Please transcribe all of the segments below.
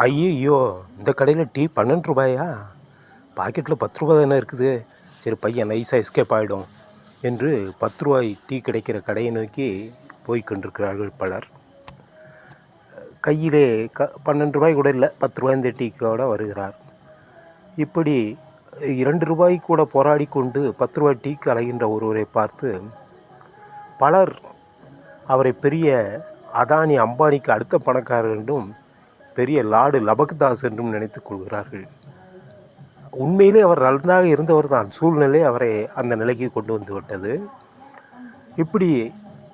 ஐயோ! இந்த கடையில் டீ 12 ரூபாயா? பாக்கெட்டில் 10 ரூபா தானே இருக்குது. சரி பையன் நைஸாக எஸ்கேப் ஆகிடும் என்று 10 ரூபாய் டீ கிடைக்கிற கடையை நோக்கி போய் கொண்டிருக்கிறார்கள் பலர். கையிலே 12 ரூபாய் கூட இல்லை, 10 ரூபாய் இந்த டீக்கோட வருகிறார். இப்படி 2 ரூபாய் கூட போராடி கொண்டு 10 ரூபாய் டீக்கு அலைகின்ற ஒருவரை பார்த்து பலர் அவரை பெரிய அதானி அம்பானிக்கு அடுத்த பணக்காரர் என்றும் பெரிய லார்டு லபக்தாஸ் என்றும் நினைத்து கொள்கிறார்கள். உண்மையிலே அவர் நன்றாக இருந்தவர் தான், சூழ்நிலை அவரை அந்த நிலைக்கு கொண்டு வந்து விட்டது. இப்படி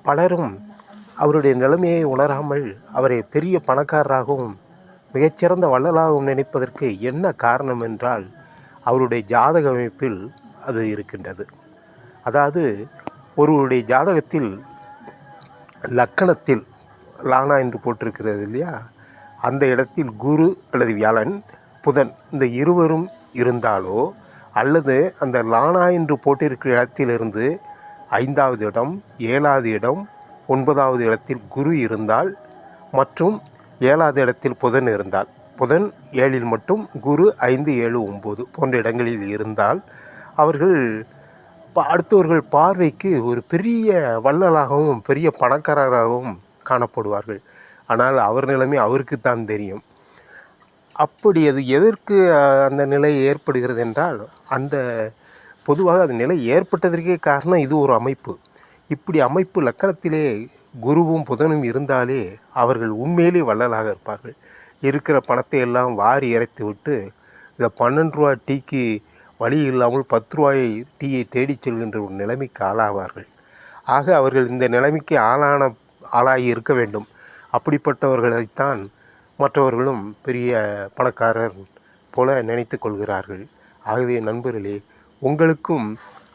பலரும் அவருடைய நிலைமையை உணராமல் அவரை பெரிய பணக்காரராகவும் மிகச்சிறந்த வள்ளலாகவும் நினைப்பதற்கு என்ன காரணம் என்றால் அவருடைய ஜாதக அமைப்பில் அது இருக்கின்றது. அதாவது ஒருவருடைய ஜாதகத்தில் லக்கணத்தில் லானா என்று போட்டிருக்கிறது இல்லையா, அந்த இடத்தில் குரு அல்லது வியாழன், புதன் இந்த இருவரும் இருந்தாலோ அல்லது அந்த லானா என்று போட்டிருக்கிற இடத்திலிருந்து 5வது இடம், 7வது இடம், 9வது இடத்தில் குரு இருந்தால் மற்றும் 7வது இடத்தில் புதன் இருந்தால், புதன் 7இல் மட்டும் குரு 5, 7, 9 போன்ற இடங்களில் இருந்தால் அவர்கள் அடுத்தவர்கள் பார்வைக்கு ஒரு பெரிய வள்ளலாகவும் பெரிய பணக்காரராகவும் காணப்படுவார்கள். ஆனால் அவர் நிலைமை அவருக்குத்தான் தெரியும். அப்படி அது எதற்கு அந்த நிலை ஏற்படுகிறது என்றால், அந்த பொதுவாக அந்த நிலை ஏற்பட்டதற்கே காரணம் இது ஒரு அமைப்பு. இப்படி அமைப்பு லக்கணத்திலே குருவும் புதனும் இருந்தாலே அவர்கள் உண்மையிலே வள்ளலாக இருப்பார்கள். இருக்கிற பணத்தை எல்லாம் வாரி இறைத்து விட்டு இந்த 12 ரூபா டீக்கு வழி இல்லாமல் 10 ரூபாயை டீயை தேடி செல்கின்ற ஒரு நிலைமைக்கு ஆளாவார்கள். ஆக அவர்கள் இந்த நிலைமைக்கு ஆளாகி இருக்க வேண்டும். அப்படிப்பட்டவர்களைத்தான் மற்றவர்களும் பெரிய பணக்காரர் போல நினைத்து கொள்கிறார்கள். ஆகவே நண்பர்களே, உங்களுக்கும்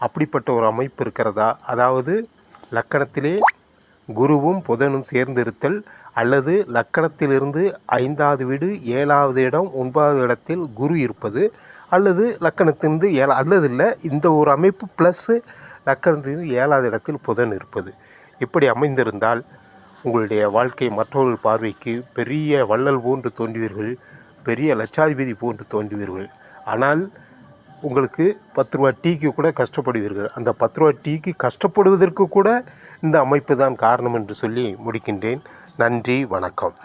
அப்படிப்பட்ட ஒரு அமைப்பு இருக்கிறதா? அதாவது லக்கணத்திலே குருவும் புதனும் சேர்ந்திருத்தல், அல்லது லக்கணத்திலிருந்து 5வது வீடு, 7வது இடம், 9வது இடத்தில் குரு இருப்பது, அல்லது லக்கணத்திலிருந்து அல்லது இல்லை இந்த ஒரு அமைப்பு ப்ளஸ்ஸு லக்கணத்திலிருந்து 7வது இடத்தில் புதன் இருப்பது. இப்படி அமைந்திருந்தால் உங்களுடைய வாழ்க்கை மற்றவர்கள் பார்வைக்கு பெரிய வள்ளல் போன்று தோன்றுவீர்கள், பெரிய லட்சாதிபதி போன்று தோன்றுவீர்கள். ஆனால் உங்களுக்கு 10 ரூபா டீக்கு கூட கஷ்டப்படுவீர்கள். அந்த 10 ரூபா டீக்கு கஷ்டப்படுவதற்கு கூட இந்த அமைப்பு தான் காரணம் என்று சொல்லி முடிக்கின்றேன். நன்றி, வணக்கம்.